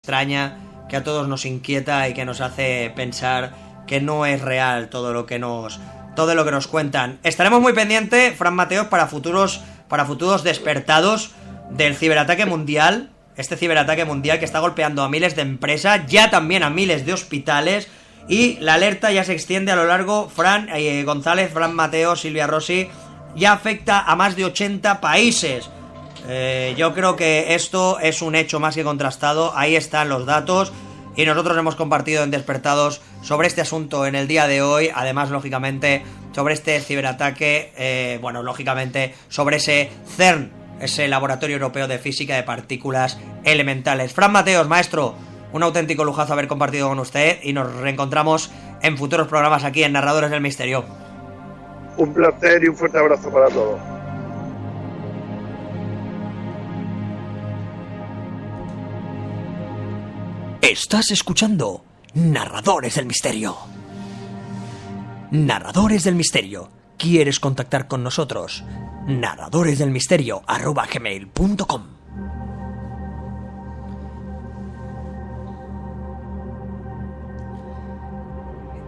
extraña que a todos nos inquieta y que nos hace pensar que no es real todo lo que nos cuentan. Estaremos muy pendientes, Fran Mateos, para futuros despertados del ciberataque mundial. Este ciberataque mundial que está golpeando a miles de empresas, ya también a miles de hospitales, y la alerta ya se extiende a lo largo. Fran González, Fran Mateos, Silvia Rossi, ya afecta a más de 80 países. Yo creo que esto es un hecho más que contrastado. Ahí están los datos y nosotros hemos compartido en Despertados sobre este asunto en el día de hoy. Además, lógicamente, sobre este ciberataque, lógicamente, sobre ese CERN, ese Laboratorio Europeo de Física de Partículas Elementales. Fran Mateos, maestro, un auténtico lujazo haber compartido con usted y nos reencontramos en futuros programas aquí en Narradores del Misterio. Un placer y un fuerte abrazo para todos. Estás escuchando Narradores del Misterio. Narradores del Misterio. ¿Quieres contactar con nosotros? narradoresdelmisterio@gmail.com.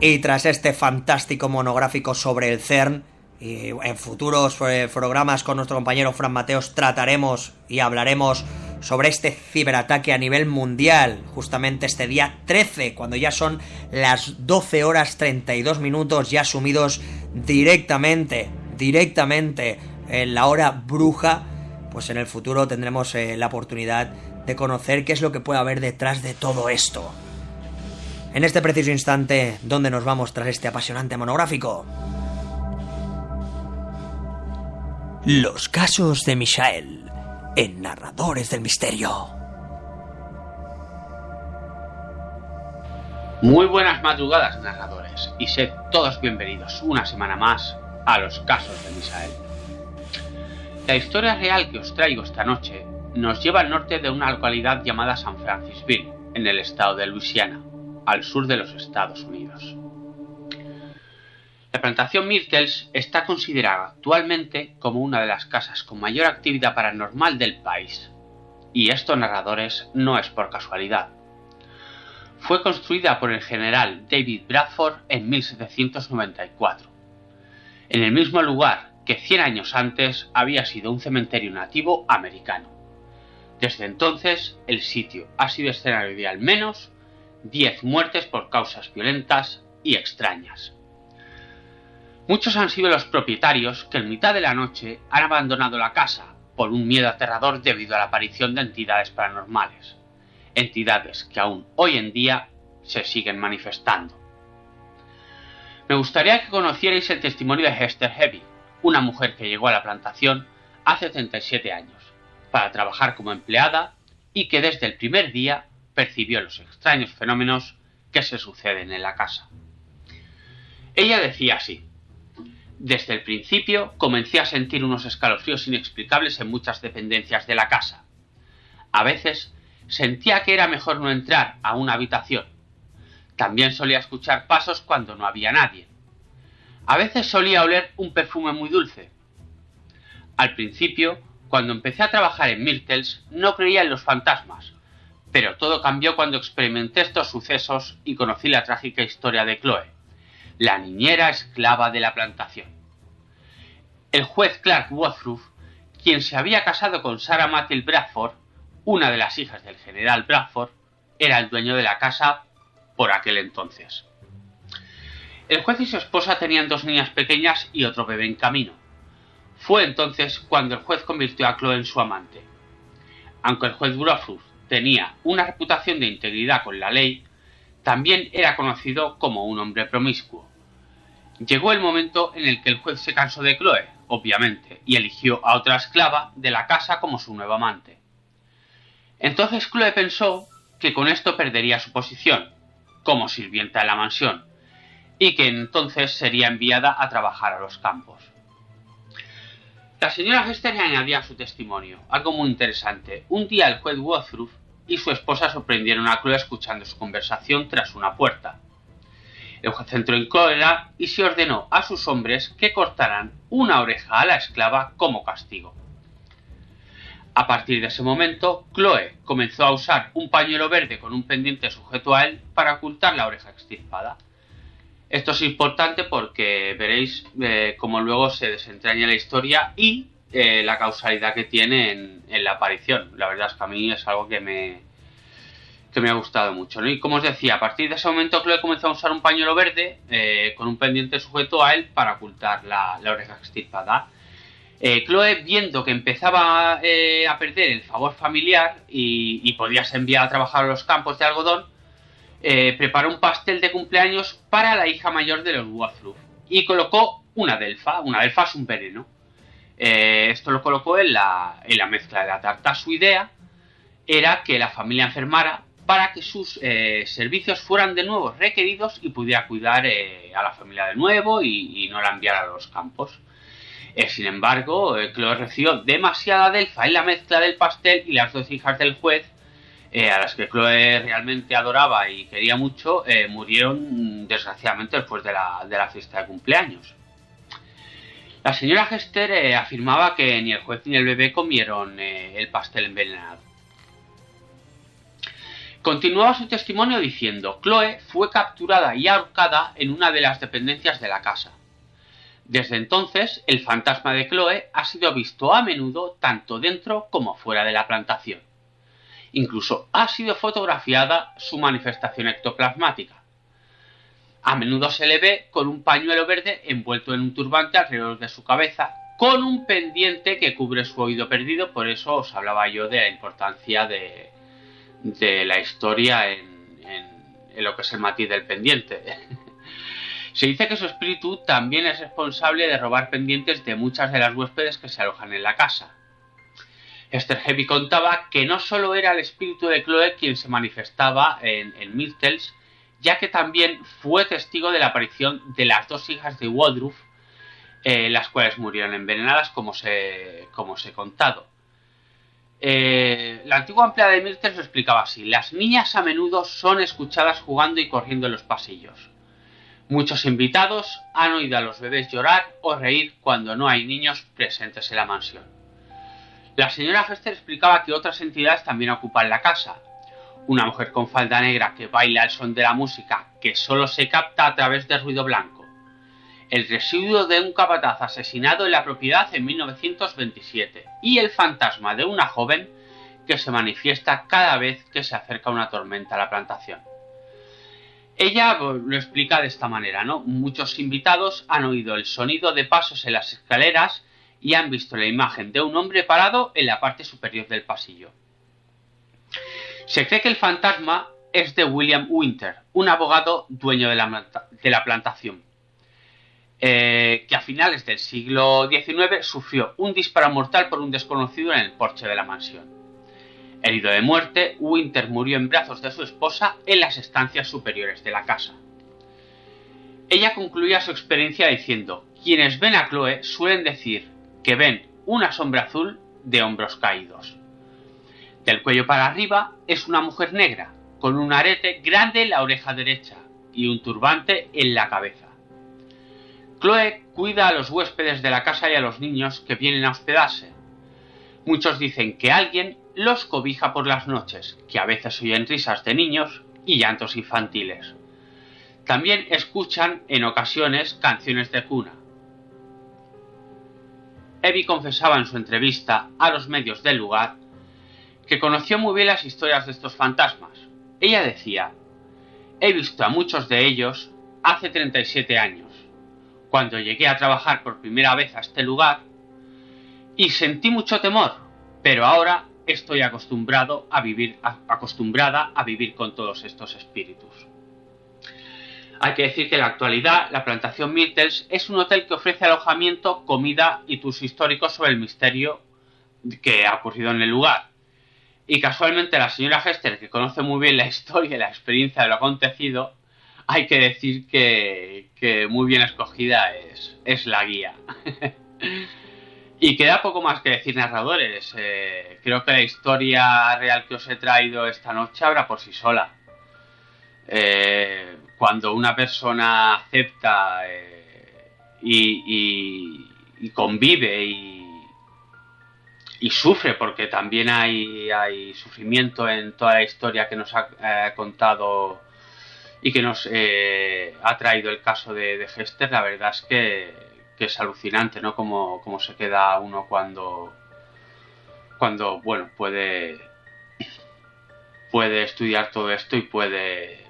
Y tras este fantástico monográfico sobre el CERN, y en futuros programas con nuestro compañero Fran Mateos trataremos y hablaremos sobre este ciberataque a nivel mundial, justamente este día 13, cuando ya son las 12 horas 32 minutos, ya sumidos directamente en la hora bruja. Pues en el futuro tendremos la oportunidad de conocer qué es lo que puede haber detrás de todo esto. En este preciso instante, ¿dónde nos vamos tras este apasionante monográfico? Los casos de Michael, en Narradores del Misterio. Muy buenas madrugadas, narradores, y sed todos bienvenidos una semana más a los casos de Michael. La historia real que os traigo esta noche nos lleva al norte de una localidad llamada San Francisville, en el estado de Luisiana, al sur de los Estados Unidos. La plantación Myrtles está considerada actualmente como una de las casas con mayor actividad paranormal del país. Y esto, narradores, no es por casualidad. Fue construida por el general David Bradford en 1794, en el mismo lugar que 100 años antes había sido un cementerio nativo americano. Desde entonces, el sitio ha sido escenario de al menos 10 muertes por causas violentas y extrañas. Muchos han sido los propietarios que en mitad de la noche han abandonado la casa por un miedo aterrador debido a la aparición de entidades paranormales, entidades que aún hoy en día se siguen manifestando. Me gustaría que conocierais el testimonio de Hester Heavy, una mujer que llegó a la plantación hace 37 años para trabajar como empleada y que desde el primer día percibió los extraños fenómenos que se suceden en la casa. Ella decía así: desde el principio comencé a sentir unos escalofríos inexplicables en muchas dependencias de la casa. A veces sentía que era mejor no entrar a una habitación. También solía escuchar pasos cuando no había nadie. A veces solía oler un perfume muy dulce. Al principio, cuando empecé a trabajar en Myrtles, no creía en los fantasmas, pero todo cambió cuando experimenté estos sucesos y conocí la trágica historia de Chloe, la niñera esclava de la plantación. El juez Clark Woodruff, quien se había casado con Sarah Matilde Bradford, una de las hijas del general Bradford, era el dueño de la casa por aquel entonces. El juez y su esposa tenían 2 niñas pequeñas y otro bebé en camino. Fue entonces cuando el juez convirtió a Chloe en su amante. Aunque el juez Woodruff tenía una reputación de integridad con la ley, también era conocido como un hombre promiscuo. Llegó el momento en el que el juez se cansó de Chloe, obviamente, y eligió a otra esclava de la casa como su nueva amante. Entonces Chloe pensó que con esto perdería su posición como sirvienta de la mansión y que entonces sería enviada a trabajar a los campos. La señora Hester añadía a su testimonio algo muy interesante. Un día el juez Woodruff y su esposa sorprendieron a Chloe escuchando su conversación tras una puerta. El juez entró en cólera y se ordenó a sus hombres que cortaran una oreja a la esclava como castigo. A partir de ese momento, Chloe comenzó a usar un pañuelo verde con un pendiente sujeto a él para ocultar la oreja extirpada. Esto es importante porque veréis cómo luego se desentraña la historia y la causalidad que tiene en la aparición. La verdad es que a mí es algo que me ha gustado mucho, ¿no? Y como os decía, a partir de ese momento Chloe comenzó a usar un pañuelo verde con un pendiente sujeto a él para ocultar la oreja extirpada. Chloe, viendo que empezaba a perder el favor familiar y podía ser enviada a trabajar a los campos de algodón, preparó un pastel de cumpleaños para la hija mayor de los Woodruff y colocó una delfa. Una delfa es un veneno. Esto lo colocó en la mezcla de la tarta. Su idea era que la familia enfermara para que sus servicios fueran de nuevo requeridos y pudiera cuidar a la familia de nuevo y no la enviara a los campos. Sin embargo, Chloe recibió demasiada delfa en la mezcla del pastel y las dos hijas del juez, a las que Chloe realmente adoraba y quería mucho, murieron desgraciadamente después de la fiesta de cumpleaños. La señora Hester afirmaba que ni el juez ni el bebé comieron el pastel envenenado. Continuaba su testimonio diciendo: Chloe fue capturada y ahorcada en una de las dependencias de la casa. Desde entonces, el fantasma de Chloe ha sido visto a menudo tanto dentro como fuera de la plantación. Incluso ha sido fotografiada su manifestación ectoplasmática. A menudo se le ve con un pañuelo verde envuelto en un turbante alrededor de su cabeza, con un pendiente que cubre su oído perdido. Por eso os hablaba yo de la importancia de la historia en lo que es el matiz del pendiente. Se dice que su espíritu también es responsable de robar pendientes de muchas de las huéspedes que se alojan en la casa. Hester Heavy contaba que no solo era el espíritu de Chloe quien se manifestaba en Myrtles, ya que también fue testigo de la aparición de las dos hijas de Woodruff, las cuales murieron envenenadas, como os he contado. La antigua empleada de Myrtles lo explicaba así: las niñas a menudo son escuchadas jugando y corriendo en los pasillos. Muchos invitados han oído a los bebés llorar o reír cuando no hay niños presentes en la mansión. La señora Hester explicaba que otras entidades también ocupan la casa. Una mujer con falda negra que baila al son de la música que solo se capta a través de ruido blanco. El residuo de un capataz asesinado en la propiedad en 1927. Y el fantasma de una joven que se manifiesta cada vez que se acerca una tormenta a la plantación. Ella lo explica de esta manera, ¿no? Muchos invitados han oído el sonido de pasos en las escaleras y han visto la imagen de un hombre parado en la parte superior del pasillo. Se cree que el fantasma es de William Winter, un abogado dueño de la plantación, que a finales del siglo XIX sufrió un disparo mortal por un desconocido en el porche de la mansión. Herido de muerte, Winter murió en brazos de su esposa en las estancias superiores de la casa. Ella concluía su experiencia diciendo: quienes ven a Chloe suelen decir que ven una sombra azul de hombros caídos. Del cuello para arriba es una mujer negra, con un arete grande en la oreja derecha y un turbante en la cabeza. Chloe cuida a los huéspedes de la casa y a los niños que vienen a hospedarse. Muchos dicen que alguien los cobija por las noches, que a veces oyen risas de niños y llantos infantiles. También escuchan en ocasiones canciones de cuna. Evie confesaba en su entrevista a los medios del lugar que conoció muy bien las historias de estos fantasmas. Ella decía: he visto a muchos de ellos hace 37 años, cuando llegué a trabajar por primera vez a este lugar, y sentí mucho temor, pero ahora estoy acostumbrada a vivir con todos estos espíritus. Hay que decir que en la actualidad la plantación Myrtles es un hotel que ofrece alojamiento, comida y tours históricos sobre el misterio que ha ocurrido en el lugar. Y casualmente la señora Hester, que conoce muy bien la historia y la experiencia de lo acontecido, hay que decir que muy bien escogida es la guía. Y queda poco más que decir, narradores. Creo que la historia real que os he traído esta noche habla por sí sola. Cuando una persona acepta y convive sufre, porque también hay sufrimiento en toda la historia que nos ha contado y que nos ha traído el caso de Hester. La verdad es que es alucinante, ¿no? Cómo se queda uno cuando bueno, puede estudiar todo esto y puede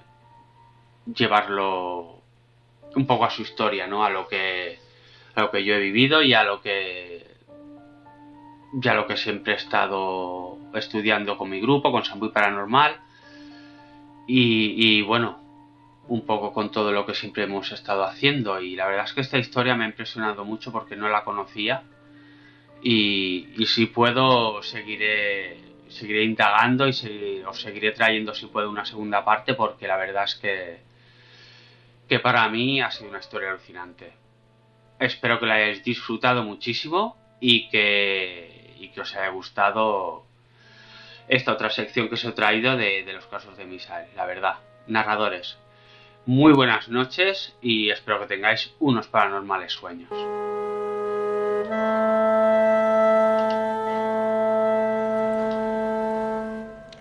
llevarlo un poco a su historia, ¿no? A lo que yo he vivido y a lo que siempre he estado estudiando con mi grupo, con Sambuy Paranormal, y bueno, un poco con todo lo que siempre hemos estado haciendo. Y la verdad es que esta historia me ha impresionado mucho porque no la conocía, y si puedo seguiré indagando y os seguiré trayendo, si puedo, una segunda parte, porque la verdad es que para mí ha sido una historia alucinante. Espero que la hayáis disfrutado muchísimo y que os haya gustado esta otra sección que os he traído de los casos de Misael. La verdad, narradores, muy buenas noches y espero que tengáis unos paranormales sueños.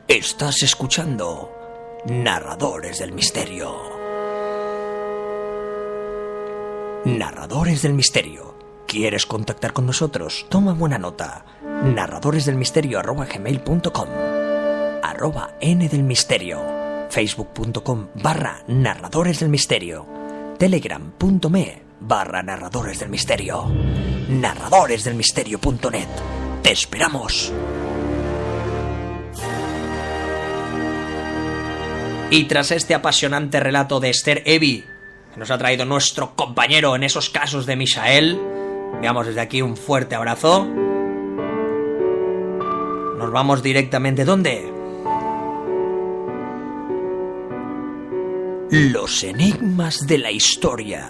Estás escuchando Narradores del Misterio. Narradores del Misterio. ¿Quieres contactar con nosotros? Toma buena nota. narradoresdelmisterio@gmail.com, @n-del-misterio, facebook.com/narradores del misterio, telegram.me/narradores del misterio, narradoresdelmisterio.net. ¡Te esperamos! Y tras este apasionante relato de Esther Evi, que nos ha traído nuestro compañero en esos casos de Misael, enviamos desde aquí un fuerte abrazo. Nos vamos directamente, ¿dónde? Los enigmas de la historia,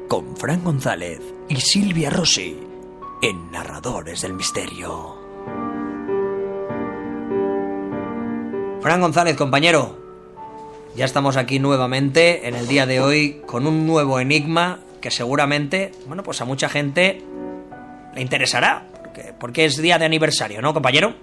con Fran González y Silvia Rossi, en Narradores del Misterio. Fran González, compañero, ya estamos aquí nuevamente en el día de hoy con un nuevo enigma que seguramente, bueno, pues a mucha gente le interesará, porque es día de aniversario, ¿no, compañero?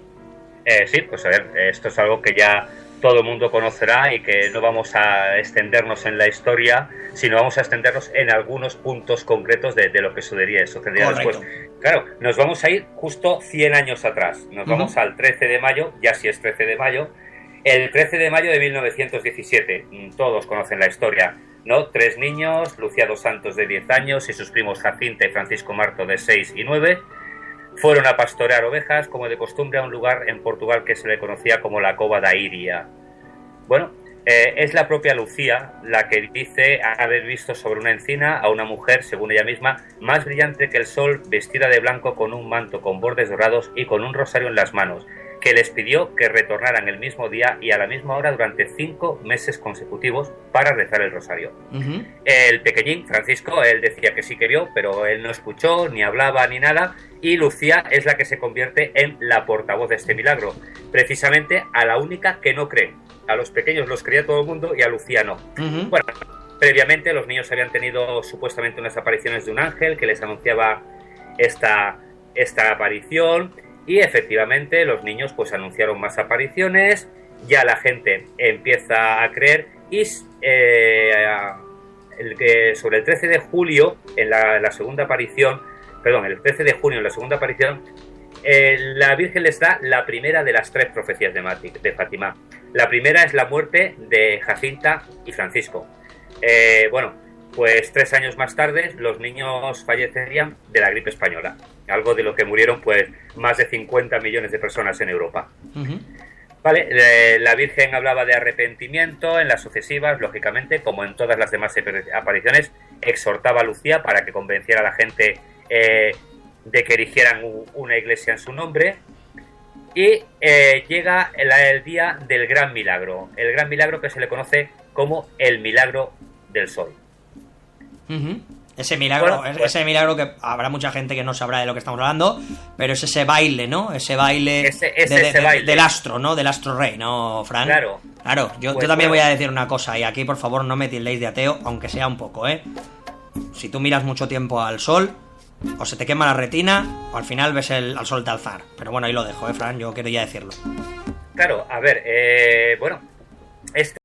Sí, pues a ver, esto es algo que ya todo el mundo conocerá y que no vamos a extendernos en la historia, sino vamos a extendernos en algunos puntos concretos de lo que sucedería después. Claro, nos vamos a ir justo 100 años atrás, nos vamos al 13 de mayo, ya si es 13 de mayo, el 13 de mayo de 1917, todos conocen la historia, ¿no? 3 niños, Lucía dos Santos de 10 años y sus primos Jacinta y Francisco Marto de 6 y 9, fueron a pastorear ovejas, como de costumbre, a un lugar en Portugal que se le conocía como la Cova da Iria. Bueno, es la propia Lucía la que dice haber visto sobre una encina a una mujer, según ella misma, más brillante que el sol, vestida de blanco con un manto con bordes dorados y con un rosario en las manos, que les pidió que retornaran el mismo día y a la misma hora durante 5 meses consecutivos para rezar el rosario. El pequeñín, Francisco, él decía que sí que vio, pero él no escuchó, ni hablaba, ni nada, y Lucía es la que se convierte en la portavoz de este milagro, precisamente a la única que no cree. A los pequeños los creía todo el mundo y a Lucía no. Bueno, previamente los niños habían tenido supuestamente unas apariciones de un ángel que les anunciaba esta aparición. Y efectivamente los niños pues anunciaron más apariciones, ya la gente empieza a creer y sobre el 13 de julio, en la segunda aparición, el 13 de junio en la segunda aparición, la Virgen les da la primera de las 3 profecías de Fátima. La primera es la muerte de Jacinta y Francisco. Pues 3 años más tarde los niños fallecerían de la gripe española, algo de lo que murieron pues más de 50 millones de personas en Europa. Vale, la Virgen hablaba de arrepentimiento en las sucesivas, lógicamente, como en todas las demás apariciones, exhortaba a Lucía para que convenciera a la gente de que erigieran una iglesia en su nombre. Y llega el día del Gran Milagro, el Gran Milagro que se le conoce como el Milagro del Sol. Ese milagro, bueno, pues, ese milagro que habrá mucha gente que no sabrá de lo que estamos hablando, pero es ese baile, ¿no? Ese baile, del astro, ¿no? Del astro rey, ¿no, Fran? Claro. Yo también voy a decir una cosa, y aquí por favor no me tildéis de ateo, aunque sea un poco, ¿eh? Si tú miras mucho tiempo al sol, o se te quema la retina, o al final ves al sol de alzar. Pero bueno, ahí lo dejo, Fran, yo quería decirlo. Claro, a ver, bueno, este